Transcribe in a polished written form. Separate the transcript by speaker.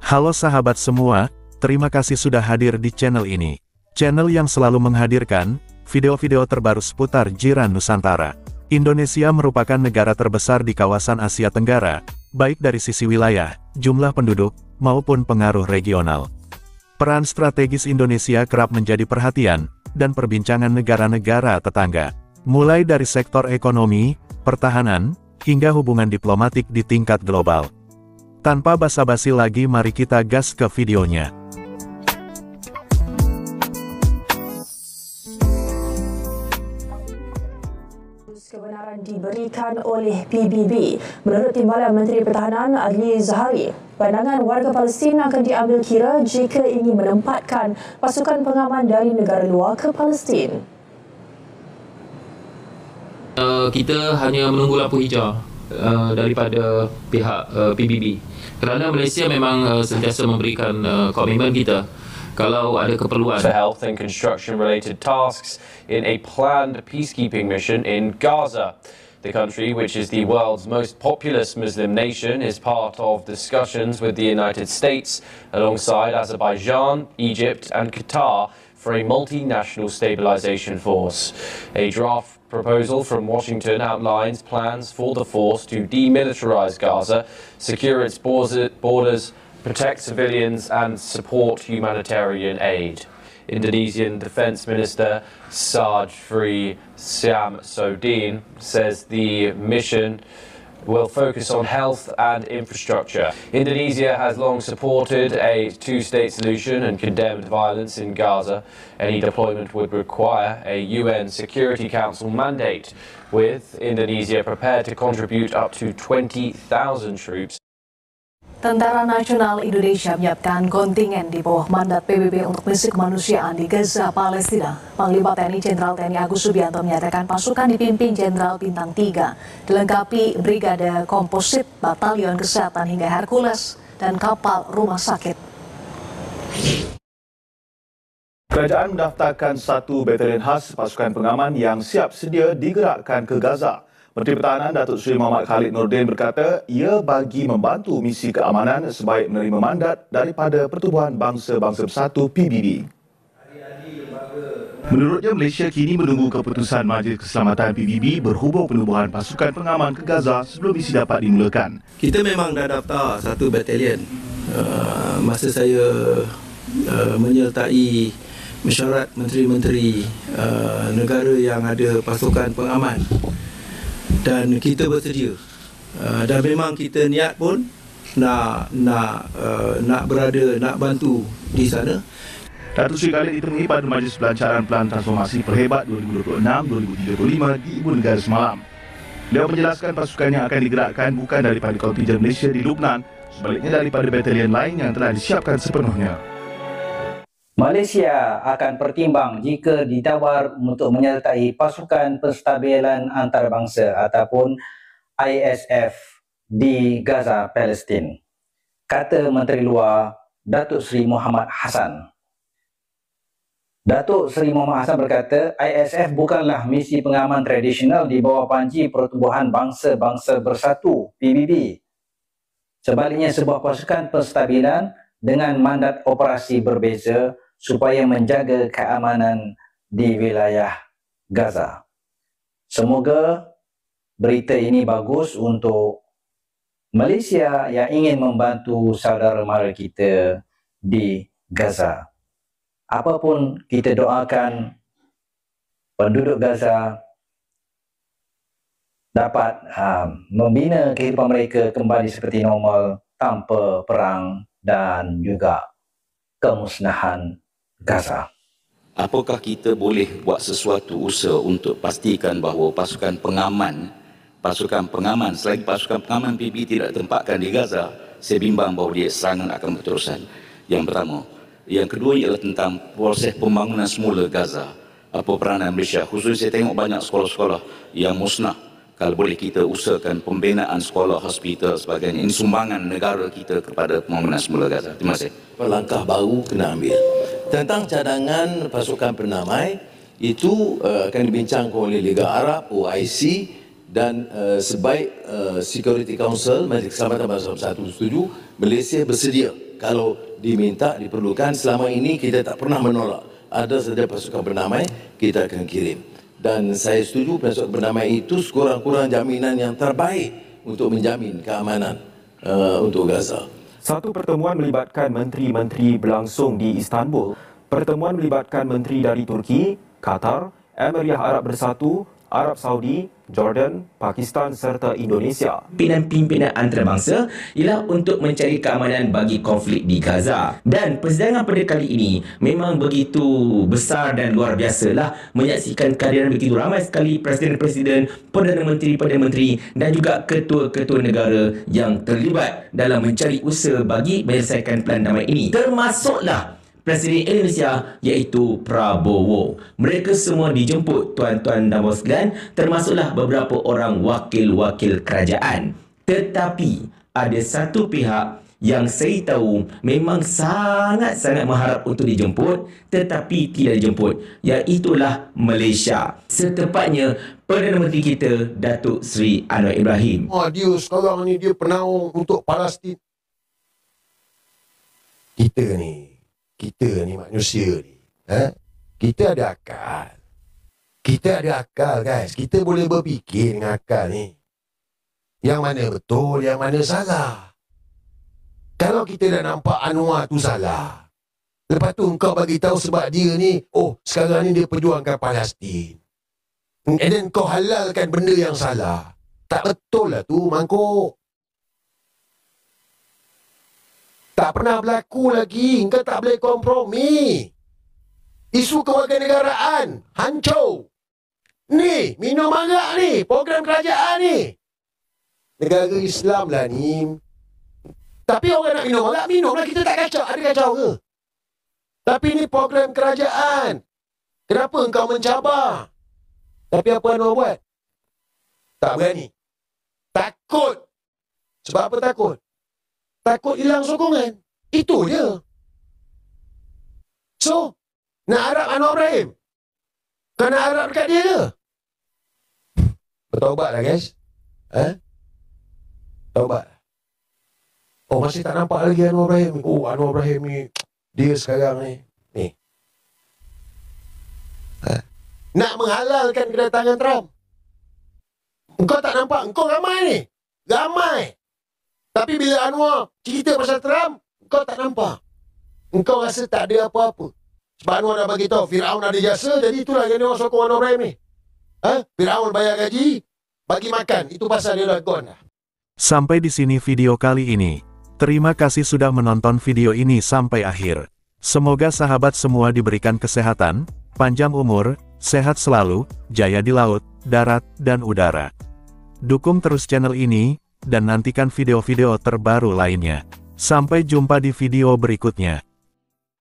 Speaker 1: Halo sahabat semua, terima kasih sudah hadir di channel ini. Channel yang selalu menghadirkan video-video terbaru seputar jiran Nusantara. Indonesia merupakan negara terbesar di kawasan Asia Tenggara, baik dari sisi wilayah, jumlah penduduk, maupun pengaruh regional. Peran strategis Indonesia kerap menjadi perhatian dan perbincangan negara-negara tetangga, mulai dari sektor ekonomi, pertahanan, hingga hubungan diplomatik di tingkat global. Tanpa basa-basi lagi, mari kita gas ke videonya.
Speaker 2: Kebenaran diberikan oleh PBB. Menurut Timbalan Menteri Pertahanan Adli Zahari, pandangan warga Palestin akan diambil kira jika ingin menempatkan pasukan pengaman dari negara luar ke Palestin.
Speaker 3: Kita hanya menunggu lampu hijau daripada pihak PBB, kerana Malaysia memang sentiasa memberikan komitmen kita kalau ada keperluan.
Speaker 4: For health and construction related tasks in a planned peacekeeping mission in Gaza. The country, which is the world's most populous Muslim nation, is part of discussions with the United States alongside Azerbaijan, Egypt and Qatar for a multinational stabilization force. A draft proposal from Washington outlines plans for the force to demilitarize Gaza, secure its borders, protect civilians and support humanitarian aid. Indonesian Defence Minister Sajfri Syamsuddin says the mission will focus on health and infrastructure. Indonesia has long supported a two-state solution and condemned violence in Gaza. Any deployment would require a UN Security Council mandate, with Indonesia prepared to contribute up to 20,000 troops.
Speaker 5: Tentara Nasional Indonesia menyiapkan kontingen di bawah mandat PBB untuk misi kemanusiaan di Gaza, Palestina. Panglima TNI Jenderal TNI Agus Subianto menyatakan pasukan dipimpin Jenderal Bintang 3, dilengkapi brigade komposit, batalion kesehatan hingga Hercules, dan kapal rumah sakit.
Speaker 6: Kerajaan mendaftarkan satu batalion khas pasukan pengaman yang siap sedia digerakkan ke Gaza. Menteri Pertahanan Datuk Seri Muhammad Khalid Nordin berkata ia bagi membantu misi keamanan sebaik menerima mandat daripada Pertubuhan Bangsa-Bangsa Bersatu PBB. Menurutnya, Malaysia kini menunggu keputusan Majlis Keselamatan PBB berhubung penubuhan pasukan pengaman ke Gaza sebelum misi dapat dimulakan.
Speaker 7: Kita memang dah daftar satu batalion. Masa saya menyertai mesyuarat menteri-menteri negara yang ada pasukan pengaman, dan kita bersedia, dan memang kita niat pun nak berada, nak bantu di sana.
Speaker 6: Datuk Seri Khalid ditemui pada Majlis Pelancaran Pelan Transformasi Perhebat 2026-2035 di Ibu Negara semalam. Beliau menjelaskan pasukan yang akan digerakkan bukan daripada kontingen Malaysia di Lubnan, sebaliknya daripada batalion lain yang telah disiapkan sepenuhnya.
Speaker 8: Malaysia akan pertimbang jika ditawar untuk menyertai pasukan penstabilan antarabangsa ataupun ISF di Gaza, Palestin, kata Menteri Luar Datuk Seri Muhammad Hassan. Datuk Seri Muhammad Hassan berkata, ISF bukanlah misi pengaman tradisional di bawah panji Pertubuhan Bangsa-Bangsa Bersatu PBB. Sebaliknya, sebuah pasukan penstabilan dengan mandat operasi berbeza supaya menjaga keamanan di wilayah Gaza. Semoga berita ini bagus untuk Malaysia yang ingin membantu saudara mara kita di Gaza. Apapun, kita doakan penduduk Gaza dapat membina kehidupan mereka kembali seperti normal tanpa perang dan juga kemusnahan Gaza.
Speaker 9: Apakah kita boleh buat sesuatu usaha untuk pastikan bahawa pasukan pengaman, selagi pasukan pengaman PBB tidak tempatkan di Gaza, saya bimbang bahawa dia serangan akan berterusan. Yang pertama. Yang kedua ialah tentang proses pembangunan semula Gaza. Apa peranan Malaysia? Khususnya saya tengok banyak sekolah-sekolah yang musnah. Kalau boleh kita usahakan pembinaan sekolah, hospital sebagainya. Ini sumbangan negara kita kepada pembangunan semula Gaza. Terima kasih.
Speaker 7: Langkah baru kena ambil. Tentang cadangan pasukan penamai, itu akan dibincangkan oleh Liga Arab, OIC Dan sebaik Security Council, Majlis Keselamatan Bangsa Bersatu setuju, Malaysia bersedia kalau diminta, diperlukan. Selama ini kita tak pernah menolak. Ada saja pasukan berdamai, kita akan kirim. Dan saya setuju pasukan berdamai itu sekurang-kurang jaminan yang terbaik untuk menjamin keamanan untuk Gaza.
Speaker 10: Satu pertemuan melibatkan menteri-menteri berlangsung di Istanbul. Pertemuan melibatkan menteri dari Turki, Qatar, Emirat Arab Bersatu, Arab Saudi, Jordan, Pakistan serta Indonesia.
Speaker 11: Pimpinan antarabangsa ialah untuk mencari keamanan bagi konflik di Gaza. Dan persidangan pada kali ini memang begitu besar dan luar biasalah, menyaksikan kehadiran begitu ramai sekali presiden-presiden, Perdana Menteri dan juga ketua-ketua negara yang terlibat dalam mencari usaha bagi menyelesaikan pelan damai ini. Termasuklah Presiden Indonesia iaitu Prabowo. Mereka semua dijemput, tuan-tuan dan bos sekalian, termasuklah beberapa orang wakil-wakil kerajaan. Tetapi ada satu pihak yang saya tahu memang sangat-sangat mengharap untuk dijemput tetapi tidak dijemput, iaitulah Malaysia. Setepatnya Perdana Menteri kita Datuk Seri Anwar Ibrahim.
Speaker 12: Dia sekarang ni dia penaung untuk Palestin. Kita ni manusia ni, kita ada akal. Kita ada akal, guys. Kita boleh berfikir dengan akal ni. Yang mana betul, yang mana salah. Kalau kita dah nampak Anwar tu salah, lepas tu engkau bagi tahu sebab dia ni, sekarang ni dia perjuangkan Palestin. And then kau halalkan benda yang salah. Tak betul lah tu, mangkuk. Tak pernah berlaku lagi. Engkau tak boleh kompromi. Isu kewarganegaraan hancur. Ni, minum arak ni, program kerajaan ni. Negara Islam lah ni. Tapi orang nak minum arak, minum lah. Kita tak kacau. Ada kacau ke? Tapi ni program kerajaan. Kenapa engkau mencabar? Tapi apa Anwar buat? Tak berani. Takut. Sebab apa takut? Takut hilang sokongan. Itu je. So, nak harap Anwar Ibrahim? Kau nak harap dekat dia ke? Bertaubatlah guys. Taubat. Masih tak nampak lagi Anwar Ibrahim. Anwar Ibrahim ni, dia sekarang ni. Nak menghalalkan kedatangan Trump. Engkau tak nampak? Engkau ramai ni. Ramai. Tapi bila Anwar cerita pasal Trump, engkau tak nampak. Engkau rasa tak ada apa-apa. Sebab Anwar dah bagi tahu Firaun ada jasa, jadi itulah yang dia orang sokong Anwar Ibrahim ni. Firaun bayar gaji, bagi makan. Itu pasal dia dah gone dah.
Speaker 1: Sampai di sini video kali ini. Terima kasih sudah menonton video ini sampai akhir. Semoga sahabat semua diberikan kesehatan, panjang umur, sehat selalu, jaya di laut, darat, dan udara. Dukung terus channel ini, dan nantikan video-video terbaru lainnya. Sampai jumpa di video berikutnya.